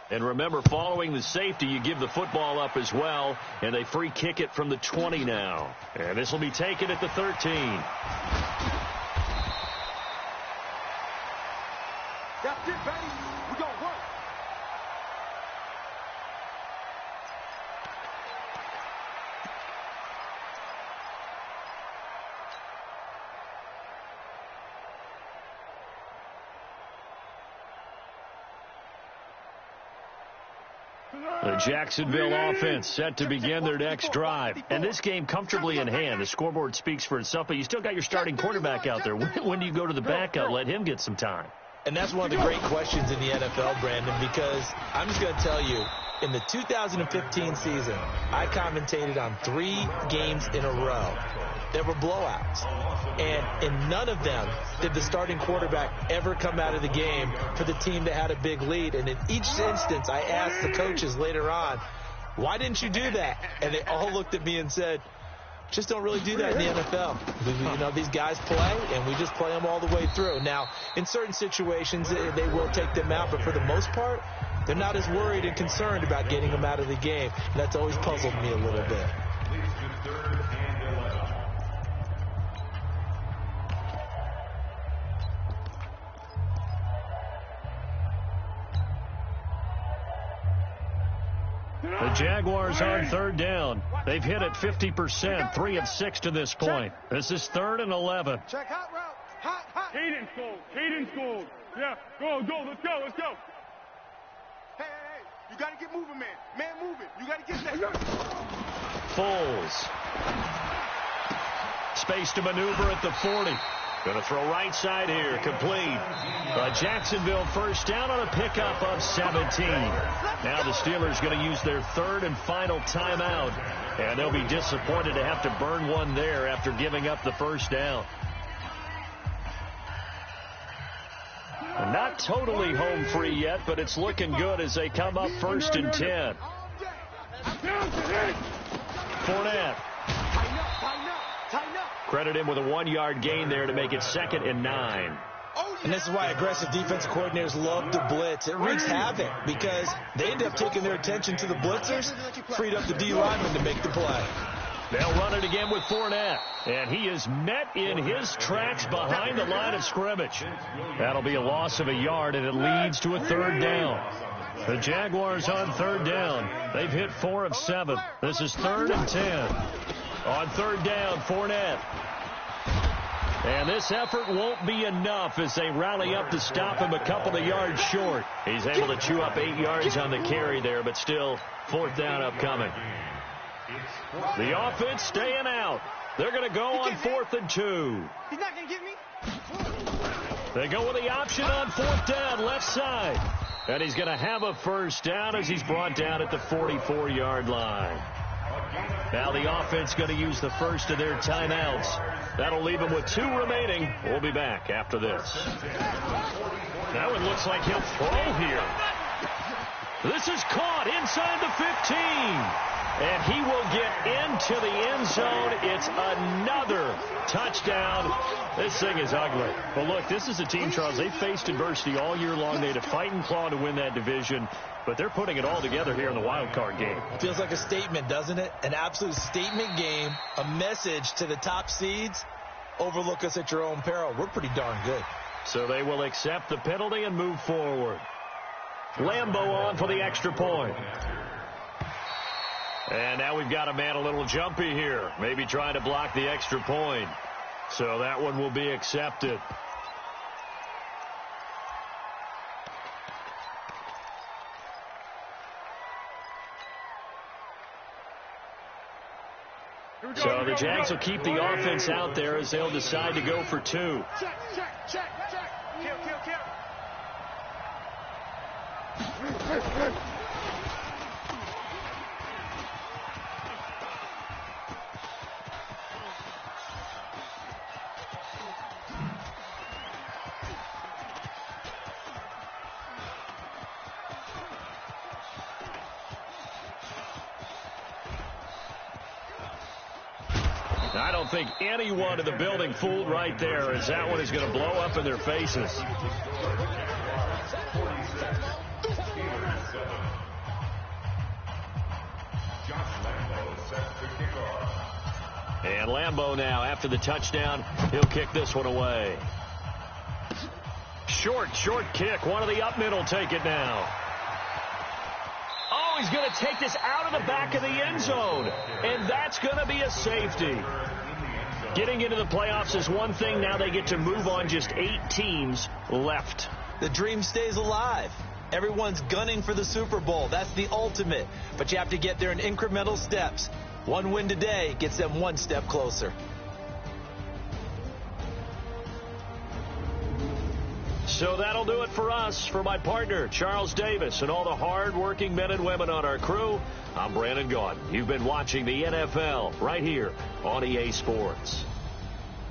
And remember, following the safety, you give the football up as well, and they free kick it from the 20 now. And this will be taken at the 13. That's it, baby. We gonna work. The Jacksonville offense set to begin their next drive. And this game comfortably in hand. The scoreboard speaks for itself, but you still got your starting quarterback out there. When do you go to the backup? Let him get some time. And that's one of the great questions in the NFL, Brandon, because I'm just going to tell you, in the 2015 season, I commentated on 3 games in a row. There were blowouts. And in none of them did the starting quarterback ever come out of the game for the team that had a big lead. And in each instance, I asked the coaches later on, why didn't you do that? And they all looked at me and said, just don't really do that in the NFL. You know, these guys play, and we just play them all the way through. Now, in certain situations, they will take them out, but for the most part, they're not as worried and concerned about getting them out of the game. And that's always puzzled me a little bit. The Jaguars on third down. They've hit it 50%, 3 of 6 to this point. This is 3rd and 11. Check hot route. Hot, hot. Hayden's gold. Hayden's gold. Yeah, go. Let's go. Hey. You got to get moving, man. Man moving. You got to get that. Foles. Space to maneuver at the 40. Going to throw right side here. Complete. Jacksonville first down on a pickup of 17. Now the Steelers going to use their 3rd and final timeout. And they'll be disappointed to have to burn one there after giving up the first down. Not totally home free yet, but it's looking good as they come up 1st and 10. Fournette. Credit him with a 1-yard gain there to make it 2nd and 9. And this is why aggressive defensive coordinators love to blitz. It wreaks havoc because they end up taking their attention to the blitzers, freed up the D lineman to make the play. They'll run it again with Fournette. And he is met in his tracks behind the line of scrimmage. That'll be a loss of a yard, and it leads to a 3rd down. The Jaguars on 3rd down. They've hit 4 of 7. This is 3rd and 10. On 3rd down, Fournette. And this effort won't be enough as they rally up to stop him a couple of yards short. He's able to chew up 8 yards on the carry there, but still 4th down upcoming. The offense staying out. They're going to go on 4th and 2. He's not going to get me. They go with the option on 4th down, left side. And he's going to have a first down as he's brought down at the 44-yard line. Now the offense going to use the first of their timeouts. That'll leave them with 2 remaining. We'll be back after this. Now it looks like he'll throw here. This is caught inside the 15. And he will get into the end zone. It's another touchdown. This thing is ugly. But look, this is a team, Charles, they faced adversity all year long. They had to fight and claw to win that division. But they're putting it all together here in the wild card game. Feels like a statement, doesn't it? An absolute statement game. A message to the top seeds. Overlook us at your own peril. We're pretty darn good. So they will accept the penalty and move forward. Lambeau on for the extra point. And now we've got a man a little jumpy here. Maybe trying to block the extra point. So that one will be accepted. So the Jags will keep the offense out there as they'll decide to go for 2. Check. Kill. I don't think anyone in the building fooled right there, as that one is going to blow up in their faces. And Lambeau now, after the touchdown, he'll kick this one away. Short kick. One of the up middle take it now. Oh, he's going to take this out of the back of the end zone. And that's going to be a safety. Getting into the playoffs is one thing. Now they get to move on. Just 8 teams left. The dream stays alive. Everyone's gunning for the Super Bowl. That's the ultimate. But you have to get there in incremental steps. One win today gets them one step closer. So that'll do it for us. For my partner, Charles Davis, and all the hard-working men and women on our crew, I'm Brandon Gaudin. You've been watching the NFL right here on EA Sports.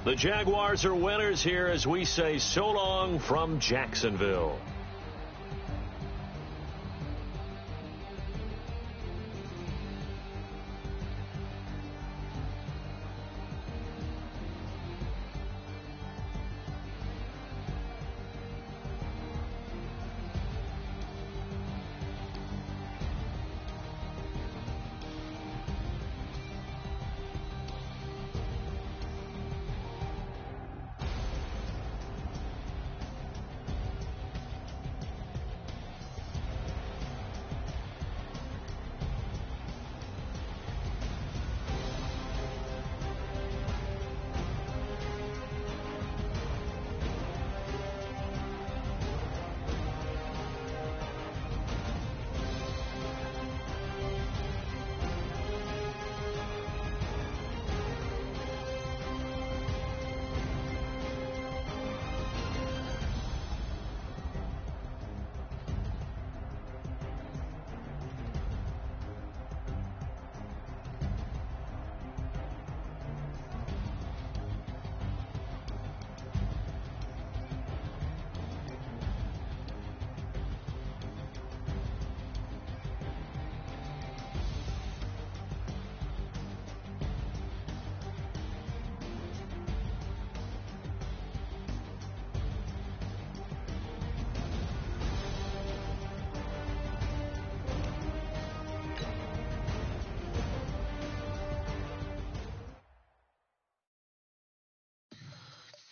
The Jaguars are winners here as we say so long from Jacksonville.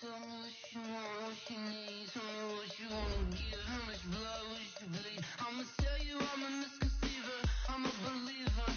Tell me what you want, what you need. Tell me what you wanna give. How much blood would you bleed? I'ma tell you I'm a misconceiver. I'm a believer.